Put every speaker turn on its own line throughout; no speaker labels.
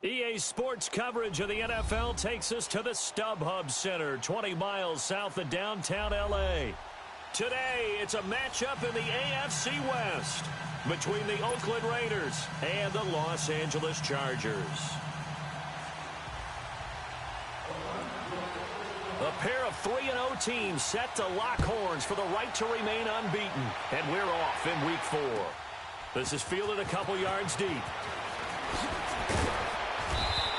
EA Sports coverage of the NFL takes us to the StubHub Center, 20 miles south of downtown L.A. Today, it's a matchup in the AFC West between the Oakland Raiders and the Los Angeles Chargers. A pair of 3-0 teams set to lock horns for the right to remain unbeaten, and we're off in Week 4. This is fielded a couple yards deep.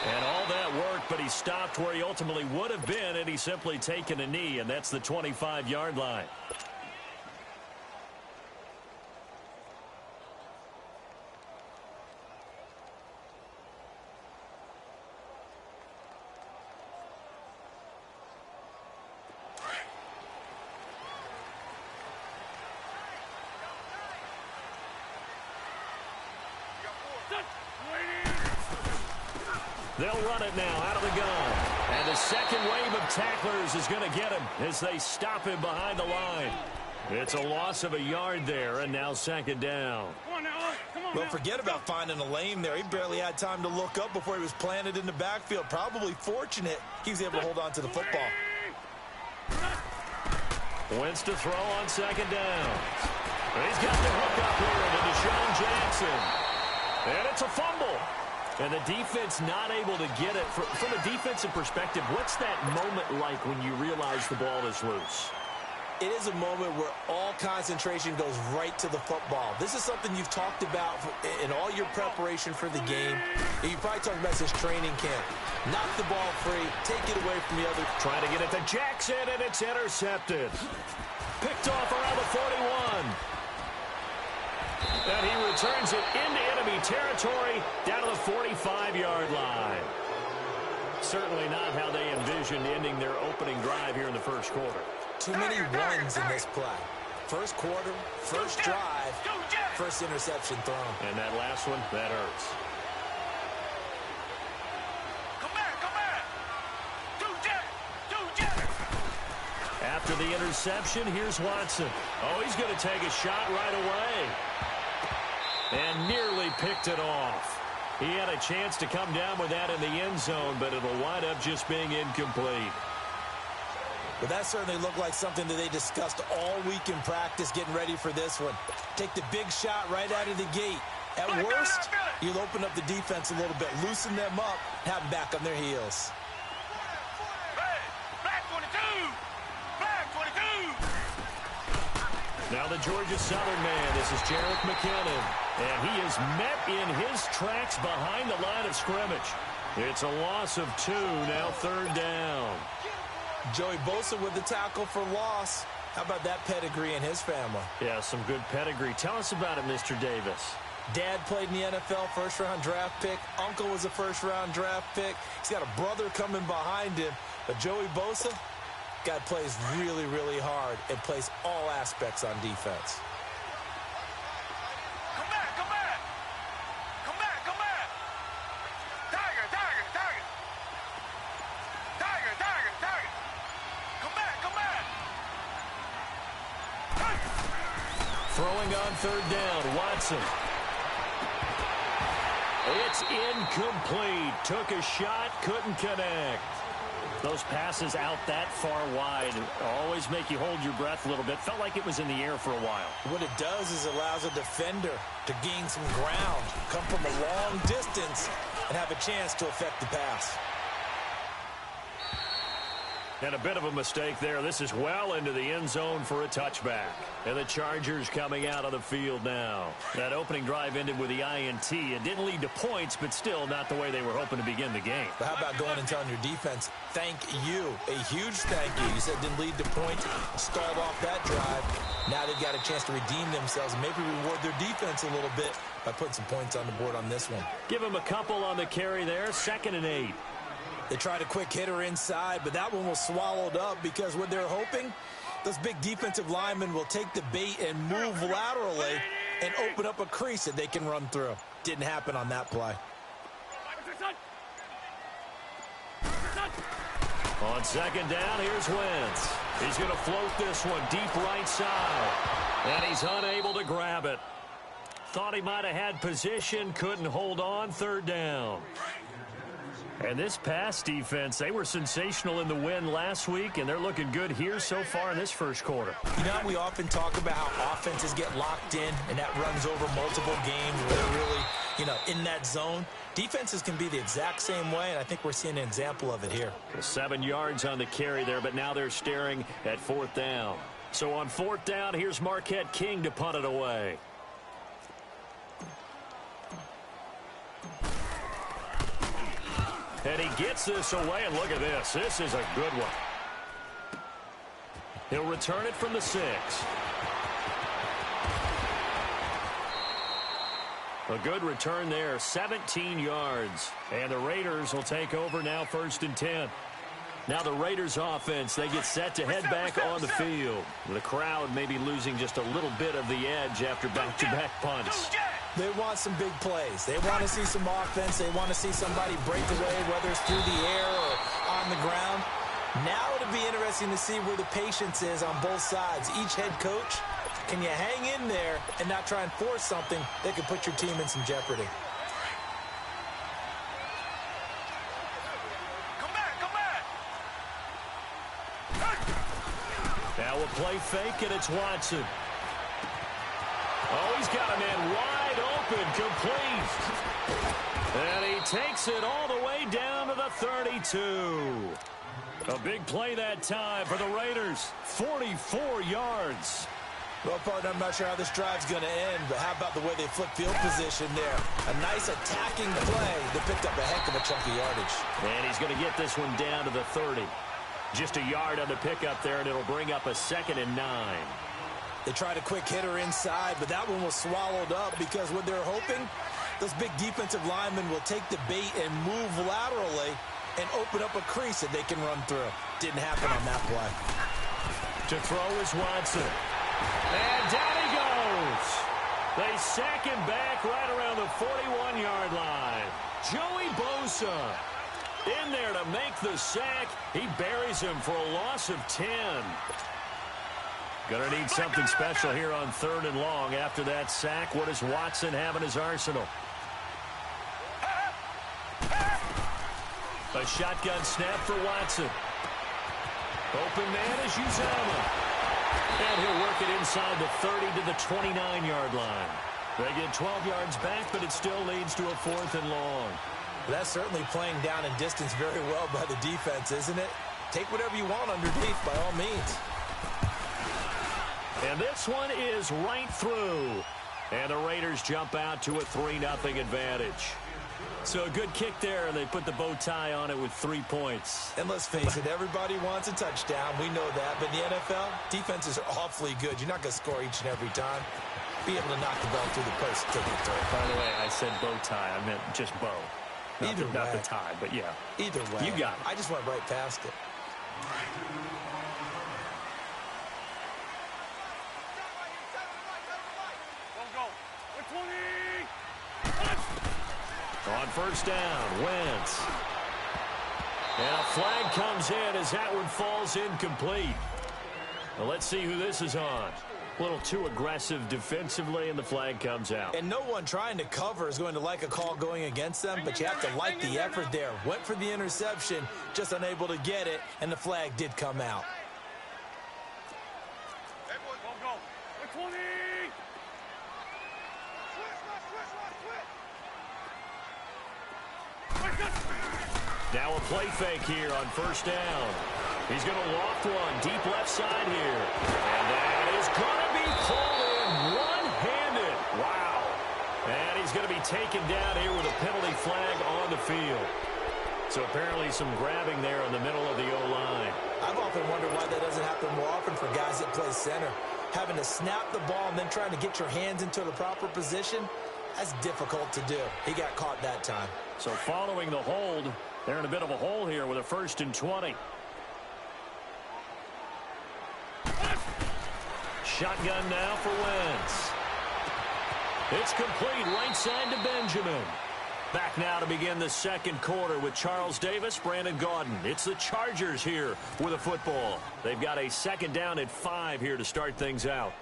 And all that work, but he stopped where he ultimately would have been had he simply taken a knee, and that's the 25-yard line. They'll run it now out of the gun. And the second wave of tacklers is going to get him as they stop him behind the line. It's a loss of a yard there, and now second down.
Well, forget about finding a lane there. He barely had time to look up before he was planted in the backfield. Probably fortunate he was able to hold on to the football.
Wentz to throw on second down. He's got the hook up here to Deshaun Jackson. And it's a fumble. And the defense not able to get it. From a defensive perspective, what's that moment like when you realize the ball is loose?
It is a moment where all concentration goes right to the football. This is something you've talked about in all your preparation for the game. You probably talked about this training camp. Knock the ball free, take it away from the other.
Trying to get it to Jackson, and it's intercepted. Picked off around the 41. And he returns it into enemy territory down to the 45-yard line. Certainly not how they envisioned ending their opening drive here in the first quarter.
Too many runs in this play. First quarter, first drive, first interception thrown.
And that last one, that hurts. After the interception, here's Watson. Oh, he's going to take a shot right away. And nearly picked it off. He had a chance to come down with that in the end zone, but it'll wind up just being incomplete.
Well, that certainly looked like something that they discussed all week in practice getting ready for this one. Take the big shot right out of the gate. At worst, you'll open up the defense a little bit, loosen them up, have them back on their heels.
Now the Georgia Southern man, this is Jerick McKinnon. And he is met in his tracks behind the line of scrimmage. It's a loss of 2, now third down.
Joey Bosa with the tackle for loss. How about that pedigree in his family?
Yeah, some good pedigree. Tell us about it, Mr. Davis.
Dad played in the NFL, first-round draft pick. Uncle was a first-round draft pick. He's got a brother coming behind him. But Joey Bosa, guy plays really, really hard and plays all aspects on defense.
Throwing on third down, Watson. It's incomplete. Took a shot, couldn't connect. Those passes out that far wide always make you hold your breath a little bit. Felt like it was in the air for a while.
What it does is allows a defender to gain some ground, come from a long distance, and have a chance to affect the pass.
And a bit of a mistake there. This is well into the end zone for a touchback. And the Chargers coming out of the field now. That opening drive ended with the INT. It didn't lead to points, but still not the way they were hoping to begin the game.
But how about going and telling your defense, thank you, a huge thank you. You said it didn't lead to points, stalled off that drive. Now they've got a chance to redeem themselves and maybe reward their defense a little bit by putting some points on the board on this one.
Give them a couple on the carry there, 2nd and 8.
They tried a quick hitter inside, but that one was swallowed up because what they're hoping, those big defensive linemen will take the bait and move laterally and open up a crease that they can run through. Didn't happen on that play.
On second down, here's Wentz. He's going to float this one deep right side. And he's unable to grab it. Thought he might have had position, couldn't hold on, third down. And this pass defense, they were sensational in the win last week, and they're looking good here so far in this first quarter.
You know, we often talk about how offenses get locked in, and that runs over multiple games where they're really, in that zone. Defenses can be the exact same way, and I think we're seeing an example of it here.
7 yards on the carry there, but now they're staring at 4th down. So on 4th down, here's Marquette King to punt it away. And he gets this away, and look at this. This is a good one. He'll return it from the 6. A good return there, 17 yards. And the Raiders will take over now 1st and 10. Now the Raiders offense, they get set to head back on the field. The crowd may be losing just a little bit of the edge after back-to-back punts.
They want some big plays. They want to see some offense. They want to see somebody break away, whether it's through the air or on the ground. Now it'll be interesting to see where the patience is on both sides. Each head coach, can you hang in there and not try and force something that could put your team in some jeopardy?
Now a play fake, and it's Watson. Oh, he's got a man wide open, complete. And he takes it all the way down to the 32. A big play that time for the Raiders. 44 yards.
Well, partner, I'm not sure how this drive's going to end, but how about the way they flip field position there? A nice attacking play that picked up a heck of a chunk of yardage.
And he's going to get this one down to the 30. Just a yard on the pickup there, and it'll bring up a 2nd and 9.
They tried a quick hitter inside, but that one was swallowed up because what they're hoping, those big defensive linemen will take the bait and move laterally and open up a crease that they can run through. Didn't happen on that play.
To throw is Watson. And down he goes. They sack him back right around the 41-yard line. Joey Bosa in there to make the sack. He buries him for a loss of 10. Gonna need something special here on 3rd and long. After that sack, what does Watson have in his arsenal? A shotgun snap for Watson. Open man is Uzama. And he'll work it inside the 30 to the 29-yard line. They get 12 yards back, but it still leads to a 4th and long.
That's certainly playing down in distance very well by the defense, isn't it? Take whatever you want underneath by all means.
And this one is right through. And the Raiders jump out to a 3-0 advantage. So a good kick there, and they put the bow tie on it with 3 points.
And let's face it, everybody wants a touchdown. We know that. But in the NFL, defenses are awfully good. You're not going to score each and every time. Be able to knock the ball through the post and take it through.
By the way, I said bow tie. I meant just bow. Not the tie, but yeah.
Either way.
You got it.
I just went right past it.
On 1st down, Wentz. And a flag comes in as that one falls incomplete. Well, let's see who this is on. A little too aggressive defensively, and the flag comes out.
And no one trying to cover is going to like a call going against them, but you have to like the effort there. Went for the interception, just unable to get it, and the flag did come out.
Now a play fake here on 1st down. He's going to loft one deep left side here. And that is going to be pulled in one-handed. Wow. And he's going to be taken down here with a penalty flag on the field. So apparently some grabbing there in the middle of the O-line.
I've often wondered why that doesn't happen more often for guys that play center. Having to snap the ball and then trying to get your hands into the proper position, that's difficult to do. He got caught that time.
So following the hold, they're in a bit of a hole here with a 1st and 20. Shotgun now for Wentz. It's complete right side to Benjamin. Back now to begin the 2nd quarter with Charles Davis, Brandon Gaudin. It's the Chargers here with a football. They've got a 2nd down at 5 here to start things out.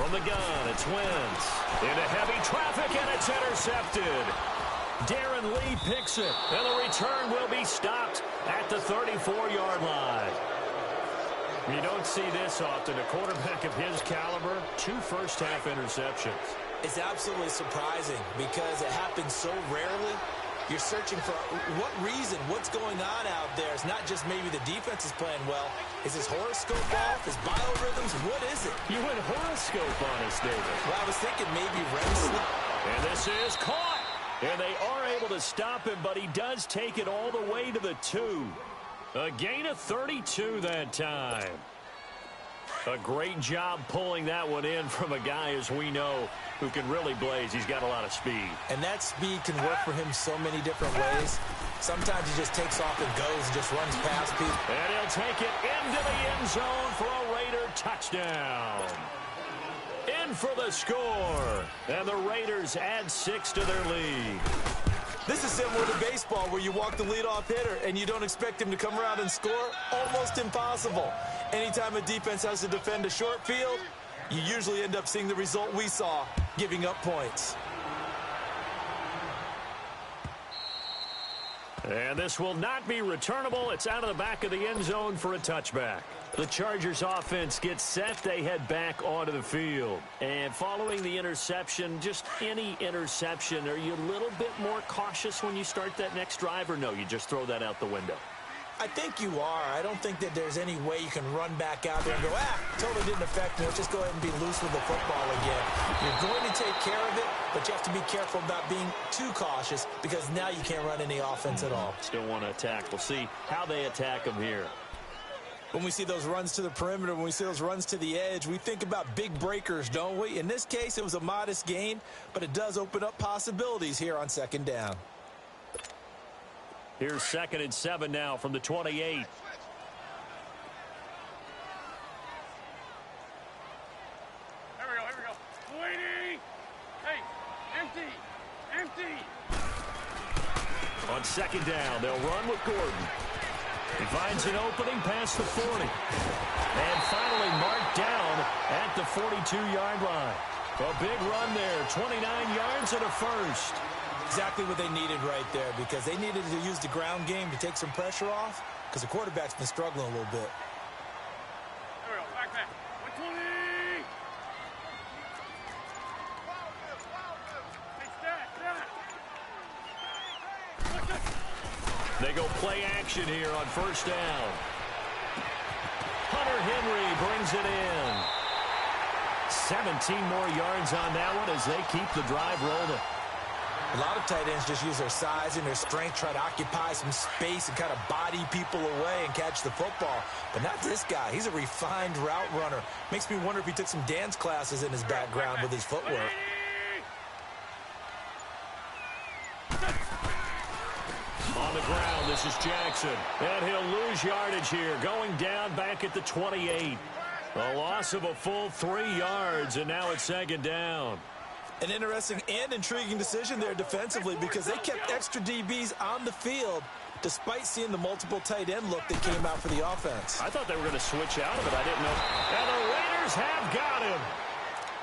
From the gun, it's Wentz. Into heavy traffic, and it's intercepted. Darren Lee picks it, and the return will be stopped at the 34-yard line. You don't see this often. A quarterback of his caliber, 2 first-half interceptions.
It's absolutely surprising because it happens so rarely. You're searching for what reason, what's going on out there. It's not just maybe the defense is playing well. Is his horoscope off? His biorhythms? What is it?
You went horoscope on us, David.
Well, I was thinking maybe REM sleep.
And this is caught. And they are able to stop him, but he does take it all the way to the 2. A gain of 32 that time. A great job pulling that one in from a guy, as we know, who can really blaze. He's got a lot of speed.
And that speed can work for him so many different ways. Sometimes he just takes off and goes and just runs past people.
And he'll take it into the end zone for a Raider touchdown. In for the score. And the Raiders add 6 to their lead.
This is similar to baseball where you walk the leadoff hitter and you don't expect him to come around and score. Almost impossible. Anytime a defense has to defend a short field, you usually end up seeing the result we saw, giving up points.
And this will not be returnable. It's out of the back of the end zone for a touchback. The Chargers offense gets set. They head back onto the field. And following the interception, just any interception, are you a little bit more cautious when you start that next drive, or no, you just throw that out the window?
I think you are. I don't think that there's any way you can run back out there and go, totally didn't affect me. Let's just go ahead and be loose with the football again. You're going to take care of it, but you have to be careful about being too cautious because now you can't run any offense at all.
Still want to attack. We'll see how they attack them here.
When we see those runs to the perimeter, when we see those runs to the edge, we think about big breakers, don't we? In this case, it was a modest gain, but it does open up possibilities here on second down.
Here's 2nd and 7 now from the 28.
Here we go. Waiting. Hey, empty.
On 2nd down, they'll run with Gordon. He finds an opening past the 40. And finally marked down at the 42-yard line. A big run there, 29 yards and a first.
Exactly what they needed right there because they needed to use the ground game to take some pressure off because the quarterback's been struggling a little bit.
There we go. Back. 120. Hey,
They go play action here on 1st down. Hunter Henry brings it in. 17 more yards on that one as they keep the drive rolling.
A lot of tight ends just use their size and their strength, try to occupy some space and kind of body people away and catch the football. But not this guy. He's a refined route runner. Makes me wonder if he took some dance classes in his background with his footwork.
On the ground, this is Jackson. And he'll lose yardage here, going down back at the 28. A loss of a full 3 yards, and now it's 2nd down.
An interesting and intriguing decision there defensively because they kept extra DBs on the field despite seeing the multiple tight end look that came out for the offense.
I thought they were going to switch out of it. I didn't know. And the Raiders have got him.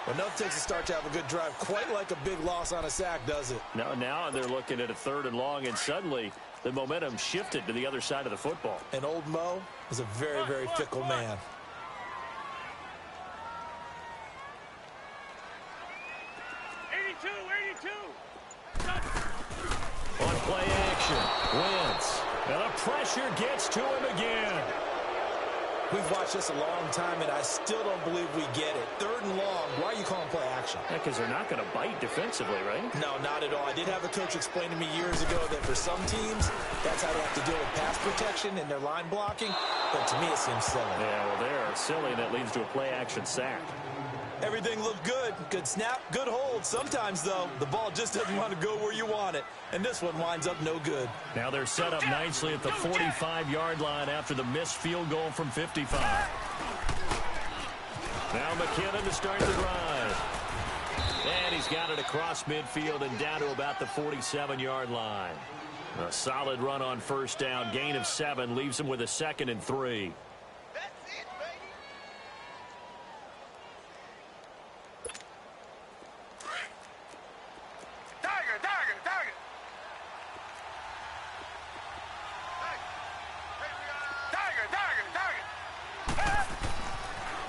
Well, enough takes a start to have a good drive. Quite like a big loss on a sack, does it?
Now they're looking at a 3rd and long, and suddenly the momentum shifted to the other side of the football.
And old Mo is a very, very fickle man.
On play action, Wentz. And the pressure gets to him again.
We've watched this a long time, and I still don't believe we get it. 3rd and long, why are you calling play action?
Yeah, because they're not going to bite defensively, right?
No, not at all. I did have a coach explain to me years ago that for some teams, that's how they have to deal with pass protection and their line blocking. But to me, it seems silly.
Yeah, well, they're silly, and that leads to a play action sack.
Everything looked good. Good snap, good hold. Sometimes, though, the ball just doesn't want to go where you want it. And this one winds up no good.
Now they're set up nicely at the 45-yard line after the missed field goal from 55. Now McKinnon to start the drive. And he's got it across midfield and down to about the 47-yard line. A solid run on 1st down. Gain of 7 leaves him with a 2nd and 3.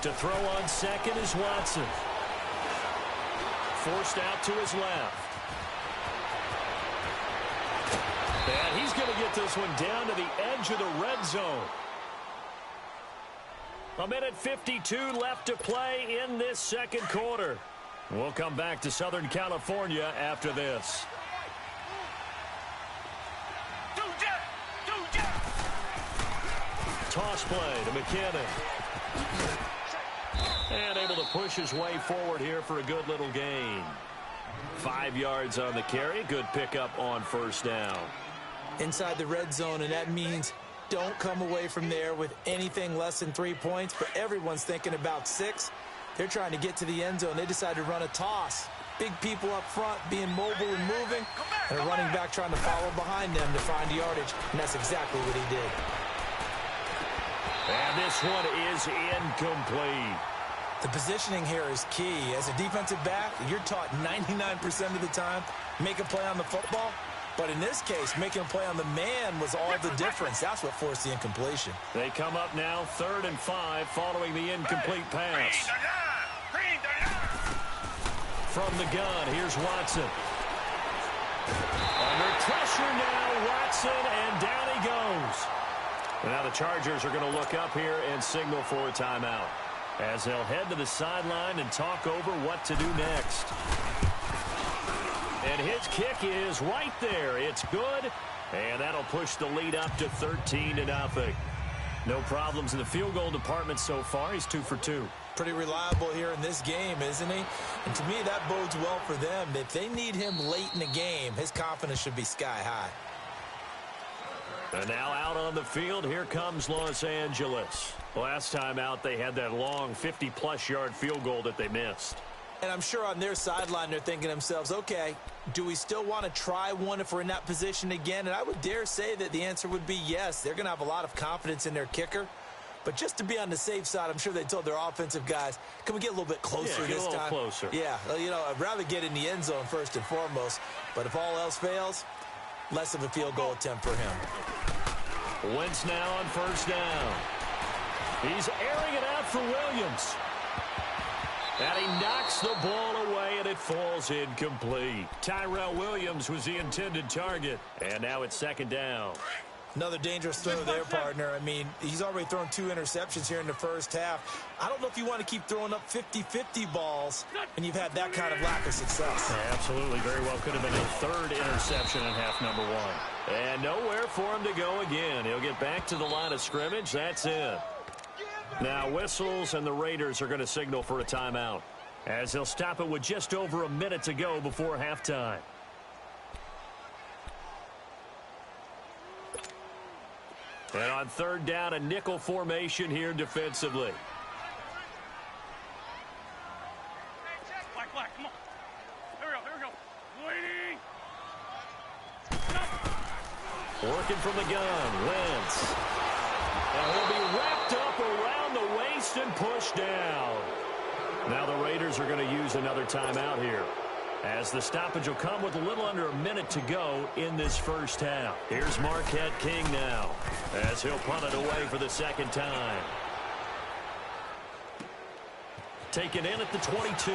To throw on second is Watson. Forced out to his left. And he's going to get this one down to the edge of the red zone. 1:52 left to play in this second quarter. We'll come back to Southern California after this. Toss play to McKinnon. And able to push his way forward here for a good little gain. 5 yards on the carry. Good pickup on first down.
Inside the red zone, and that means don't come away from there with anything less than 3 points, but everyone's thinking about 6. They're trying to get to the end zone. They decide to run a toss. Big people up front being mobile and moving, and a running back trying to follow behind them to find yardage, and that's exactly what he did.
And this one is incomplete.
The positioning here is key. As a defensive back, you're taught 99% of the time, make a play on the football. But in this case, making a play on the man was all the difference. That's what forced the incompletion.
They come up now 3rd and 5 following the incomplete pass. From the gun, here's Watson. Under pressure now, Watson, and down he goes. Now the Chargers are going to look up here and signal for a timeout, as they'll head to the sideline and talk over what to do next. And his kick is right there. It's good, and that'll push the lead up to 13-0. No problems in the field goal department so far. He's 2 for 2.
Pretty reliable here in this game, isn't he? And to me, that bodes well for them. If they need him late in the game, his confidence should be sky high.
And now out on the field, here comes Los Angeles. Last time out, they had that long 50-plus yard field goal that they missed.
And I'm sure on their sideline, they're thinking to themselves, okay, do we still want to try one if we're in that position again? And I would dare say that the answer would be yes. They're going to have a lot of confidence in their kicker. But just to be on the safe side, I'm sure they told their offensive guys, can we get a little bit closer this time?
Yeah, get a little closer.
Yeah, you know, I'd rather get in the end zone first and foremost. But if all else fails, less of a field goal attempt for him.
Wentz now on first down. He's airing it out for Williams. And he knocks the ball away, and it falls incomplete. Tyrell Williams was the intended target. And now it's 2nd down.
Another dangerous throw there, partner. I mean, he's already thrown 2 interceptions here in the first half. I don't know if you want to keep throwing up 50-50 balls, and you've had that kind of lack of success.
Yeah, absolutely. Very well could have been a 3rd interception in half number 1. And nowhere for him to go again. He'll get back to the line of scrimmage. That's it. Now whistles, and the Raiders are going to signal for a timeout, as they'll stop it with just over a minute to go before halftime. And on 3rd down, a nickel formation here defensively.
Black, come on. Here we go. Waiting.
Working from the gun, Wentz. And he'll be wrapped up around the waist and pushed down. Now the Raiders are going to use another timeout here, as the stoppage will come with a little under a minute to go in this first half. Here's Marquette King now, as he'll punt it away for the 2nd time. Taken in at the 22.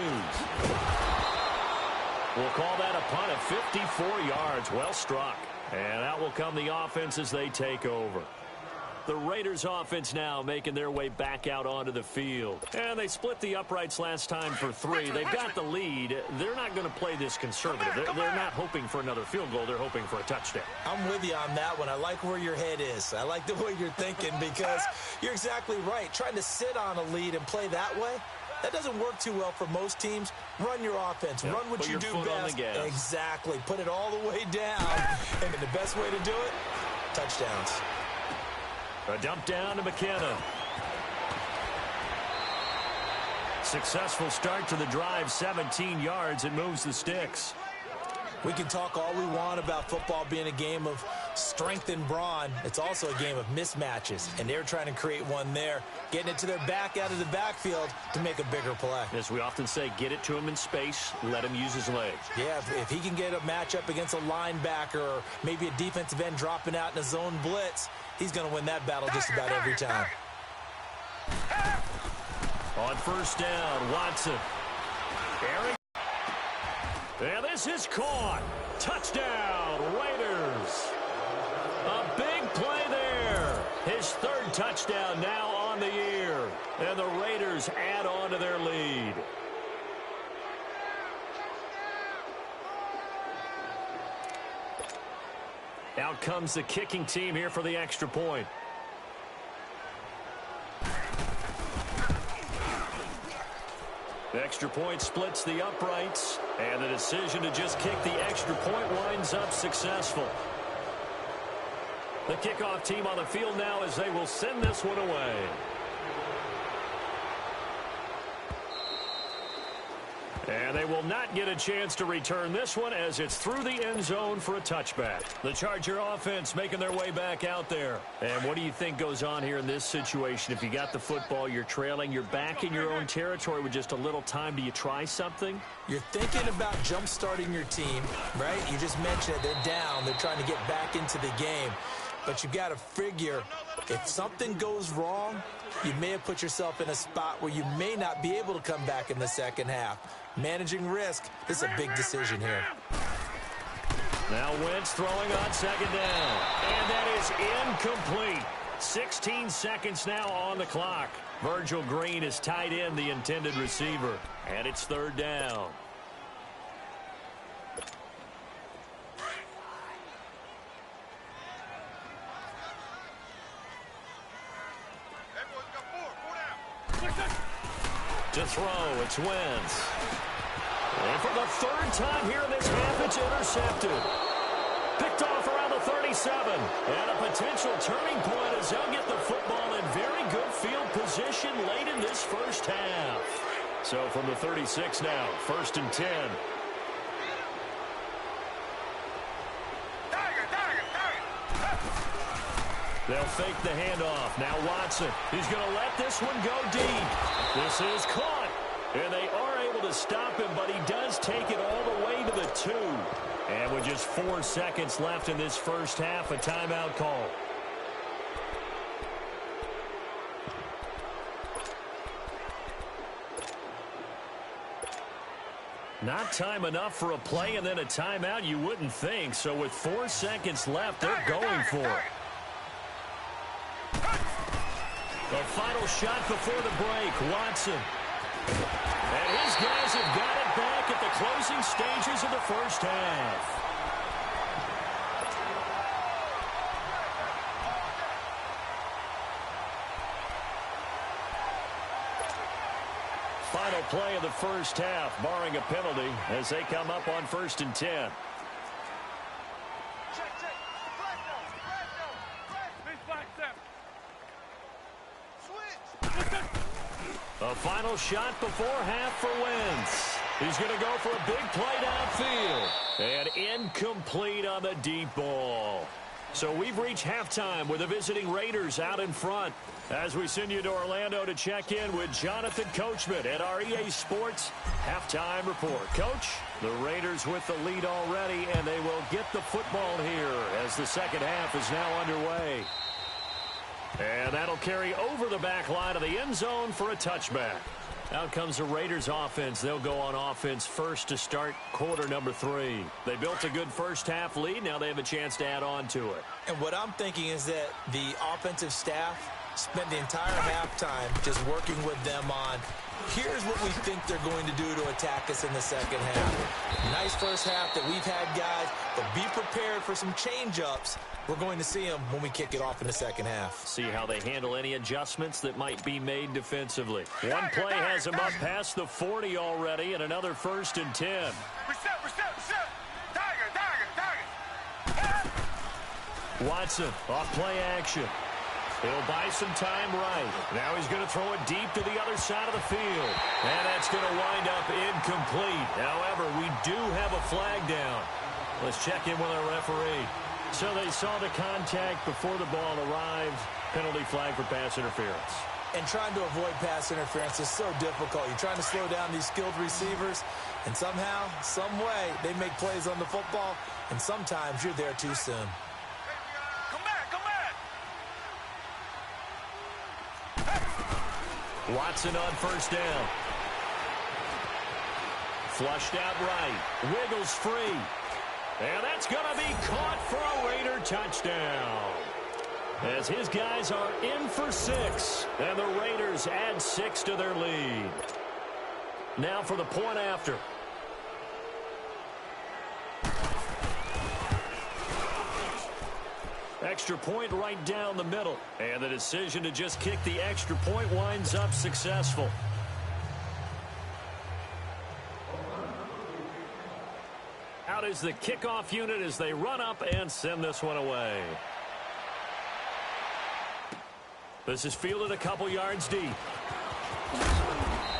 We'll call that a punt of 54 yards. Well struck. And out will come the offense as they take over. The Raiders offense now making their way back out onto the field. And they split the uprights last time for 3. They've got the lead. They're not going to play this conservative. They're not hoping for another field goal. They're hoping for a touchdown.
I'm with you on that one. I like where your head is. I like the way you're thinking, because you're exactly right. Trying to sit on a lead and play that way, that doesn't work too well for most teams. Run your offense. Run what you do best. Exactly. Put it all the way down. And the best way to do it, touchdowns.
A dump down to McKinnon. Successful start to the drive, 17 yards. It moves the sticks.
We can talk all we want about football being a game of strength and brawn. It's also a game of mismatches, and they're trying to create one there, getting it to their back out of the backfield to make a bigger play.
As we often say, get it to him in space, let him use his legs.
Yeah, if he can get a matchup against a linebacker or maybe a defensive end dropping out in a zone blitz, he's going to win that battle just about every time.
On first down, Watson. Aaron. And this is caught. Touchdown, Raiders. A big play there. His third touchdown now on the year. And the Raiders add on to their lead. Out comes the kicking team here for the extra point. The extra point splits the uprights, and the decision to just kick the extra point winds up successful. The kickoff team on the field now as they will send this one away. And they will not get a chance to return this one as it's through the end zone for a touchback. The Charger offense making their way back out there. And what do you think goes on here in this situation? If you got the football, you're trailing, you're back in your own territory with just a little time. Do you try something?
You're thinking about jump-starting your team, right? You just mentioned it. They're down. They're trying to get back into the game. But you've got to figure if something goes wrong, you may have put yourself in a spot where you may not be able to come back in the second half. Managing risk is a big decision here.
Now Wentz throwing on second down. And that is incomplete. 16 seconds now on the clock. Virgil Green is tied in the intended receiver. And it's third down. To throw, it's Wentz. And for the third time here in this half, it's intercepted. Picked off around the 37. And a potential turning point as they'll get the football in very good field position late in this first half. So from the 36 now, first and 10. They'll fake the handoff. Now Watson. He's going to let this one go deep. This is caught. And they are able to stop him, but he does take it all the way to the 2. And with just 4 seconds left in this first half, a timeout call. Not time enough for a play and then a timeout, you wouldn't think. So with 4 seconds left, they're going for it. The final shot before the break, Watson. And his guys have got it back at the closing stages of the first half. Final play of the first half, barring a penalty, as they come up on first and 10. A final shot before half for Wentz. He's going to go for a big play downfield. And incomplete on the deep ball. So we've reached halftime with the visiting Raiders out in front. As we send you to Orlando to check in with Jonathan Coachman at our EA Sports Halftime Report. Coach, the Raiders with the lead already, and they will get the football here as the second half is now underway. And that'll carry over the back line of the end zone for a touchback. Out comes the Raiders offense. They'll go on offense first to start quarter number 3. They built a good first half lead. Now they have a chance to add on to it.
And what I'm thinking is that the offensive staff spent the entire halftime just working with them on, here's what we think they're going to do to attack us in the second half. Nice first half that we've had, guys, but be prepared for some change-ups. We're going to see them when we kick it off in the second half.
See how they handle any adjustments that might be made defensively. One play has them up past the 40 already, and another first and 10. Watson off play action. He'll buy some time right. Now he's going to throw it deep to the other side of the field. And that's going to wind up incomplete. However, we do have a flag down. Let's check in with our referee. So they saw the contact before the ball arrived. Penalty flag for pass interference.
And trying to avoid pass interference is so difficult. You're trying to slow down these skilled receivers, and somehow, some way, they make plays on the football, and sometimes you're there too soon.
Watson on first down. Flushed out right. Wiggles free. And that's going to be caught for a Raider touchdown. As his guys are in for 6. And the Raiders add 6 to their lead. Now for the point after. Extra point right down the middle. And the decision to just kick the extra point winds up successful. Out is the kickoff unit as they run up and send this one away. This is fielded a couple yards deep.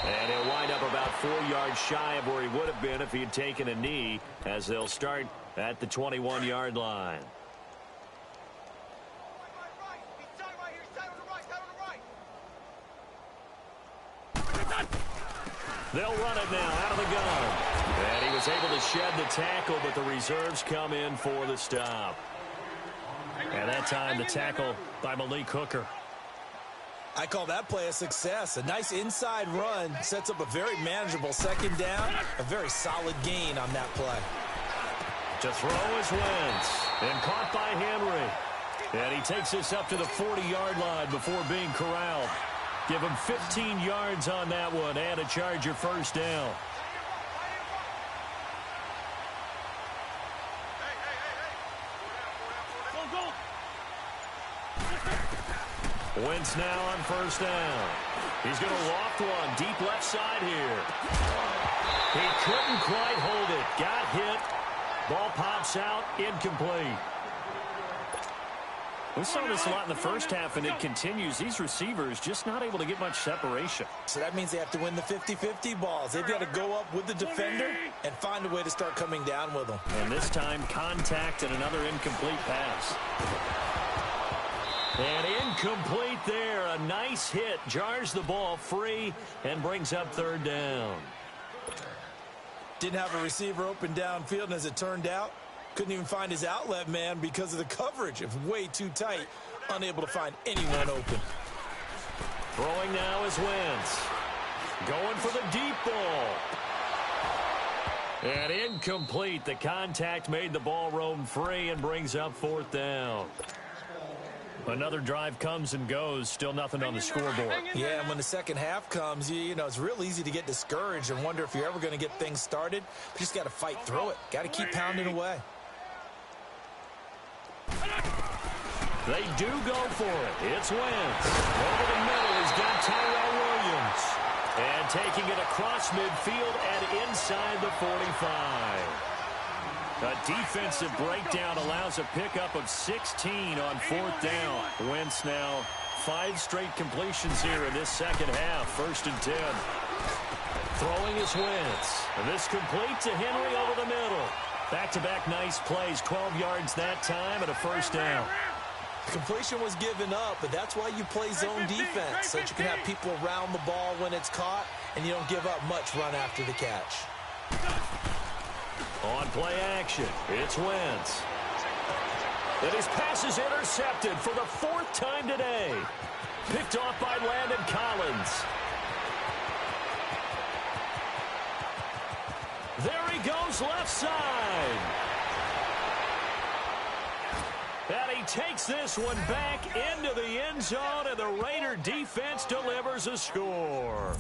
And he'll wind up about 4 yards shy of where he would have been if he had taken a knee, as they'll start at the 21-yard line. They'll run it now out of the gun. And he was able to shed the tackle, but the reserves come in for the stop. And that time the tackle by Malik Hooker.
I call that play a success. A nice inside run sets up a very manageable second down. A very solid gain on that play.
To throw is Wentz. And caught by Henry. And he takes this up to the 40-yard line before being corralled. Give him 15 yards on that one and a Charger first down. Wentz now on first down. He's going to loft one deep left side here. He couldn't quite hold it. Got hit. Ball pops out. Incomplete. We saw this a lot in the first half, and it continues. These receivers just not able to get much separation.
So that means they have to win the 50-50 balls. They've got to go up with the defender and find a way to start coming down with them.
And this time, contact and another incomplete pass. And incomplete there. A nice hit. Jars the ball free and brings up third down.
Didn't have a receiver open downfield, and as it turned out, couldn't even find his outlet man because of the coverage. It was way too tight. Unable to find anyone open.
Throwing now is Wentz. Going for the deep ball. And incomplete. The contact made the ball roam free and brings up fourth down. Another drive comes and goes. Still nothing on the scoreboard.
Yeah, and when the second half comes, you know, it's real easy to get discouraged and wonder if you're ever going to get things started. But you just got to fight through it. Got to keep pounding away.
They do go for it. It's Wentz. Over the middle, he's got Tyrell Williams. And taking it across midfield and inside the 45. A defensive breakdown allows a pickup of 16 on fourth down. Wentz now 5 straight completions here in this second half. First and 10. Throwing is Wentz. And this complete to Henry over the middle. Back-to-back nice plays. 12 yards that time and a first down.
Completion was given up, but that's why you play zone defense, so that you can have people around the ball when it's caught, and you don't give up much run after the catch.
On play action, it's Wentz. And his pass is intercepted for the 4th time today. Picked off by Landon Collins. There he goes left side. And he takes this one back into the end zone, and the Raider defense delivers a score.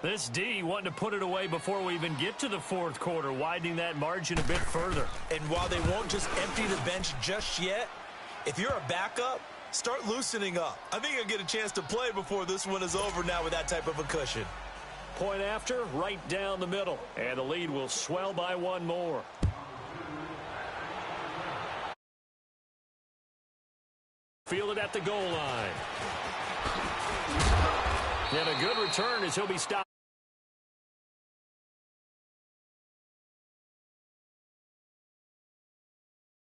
This D wanting to put it away before we even get to the fourth quarter, widening that margin a bit further.
And while they won't just empty the bench just yet, if you're a backup, start loosening up. I think you'll get a chance to play before this one is over now with that type of a cushion.
Point after, right down the middle. And the lead will swell by one more. Fielded at the goal line. And a good return as he'll be stopped.